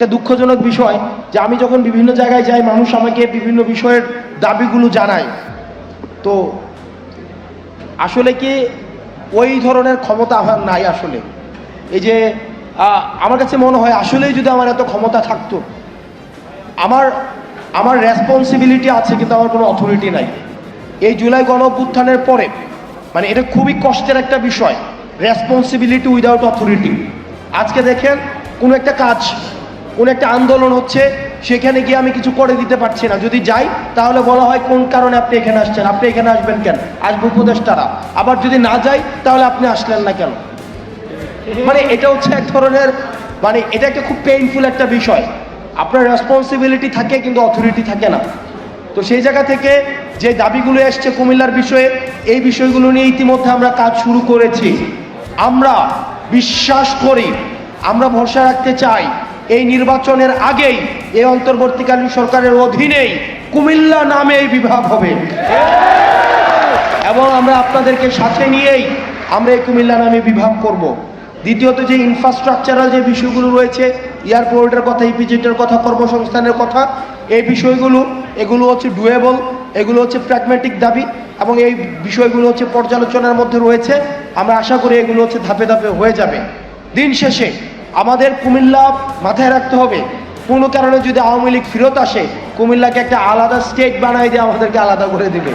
একটা দুঃখজনক বিষয় যে আমি যখন বিভিন্ন জায়গায় যাই, মানুষ আমাকে বিভিন্ন বিষয়ের দাবিগুলো জানায়। তো আসলে কি ওই ধরনের ক্ষমতা আমার নাই। আসলে এই যে আমার কাছে মনে হয় আসলেই যদি আমার এত ক্ষমতা থাকতো, আমার আমার রেসপন্সিবিলিটি আছে কিন্তু আমার কোনো অথরিটি নাই। এই জুলাই গণঅভ্যুত্থানের পরে মানে এটা খুবই কষ্টের একটা বিষয়, রেসপন্সিবিলিটি উইদাউট অথরিটি। আজকে দেখেন কোনো একটা কাজ, কোন একটা আন্দোলন হচ্ছে, সেখানে গিয়ে আমি কিছু করে দিতে পারছি না। যদি যাই তাহলে বলা হয় কোন কারণে আপনি এখানে আসছেন, আপনি এখানে আসবেন কেন, আসবো উপদেষ্টারা। আবার যদি না যাই তাহলে আপনি আসলেন না কেন। মানে এটা হচ্ছে এক ধরনের মানে এটা একটা খুব পেইনফুল একটা বিষয়। আপনার রেসপন্সিবিলিটি থাকে কিন্তু অথরিটি থাকে না। তো সেই জায়গা থেকে যে দাবিগুলো এসছে কুমিল্লার বিষয়ে, এই বিষয়গুলো নিয়ে ইতিমধ্যে আমরা কাজ শুরু করেছি। আমরা বিশ্বাস করি, আমরা ভরসা রাখতে চাই এই নির্বাচনের আগেই এই অন্তর্বর্তীকালীন সরকারের অধীনেই কুমিল্লা নামে এই বিভাগ হবে এবং আমরা আপনাদেরকে সাথে নিয়েই আমরা এই কুমিল্লা নামে বিভাগ করব। দ্বিতীয়ত যে ইনফ্রাস্ট্রাকচারাল যে বিষয়গুলো রয়েছে, এয়ারপোর্টের কথা, ইপিজেটের কথা, কর্মসংস্থানের কথা, এই বিষয়গুলো এগুলো হচ্ছে ডুয়েবল, এগুলো হচ্ছে প্র্যাগম্যাটিক দাবি এবং এই বিষয়গুলো হচ্ছে পর্যালোচনার মধ্যে রয়েছে। আমরা আশা করি এগুলো হচ্ছে ধাপে ধাপে হয়ে যাবে। দিন শেষে আমাদের কুমিল্লা মাথায় রাখতে হবে, কোনো কারণে যদি আওয়ামী লীগ ফেরত আসে, কুমিল্লাকে একটা আলাদা স্টেট বানাই দিয়ে আমাদেরকে আলাদা করে দিবে।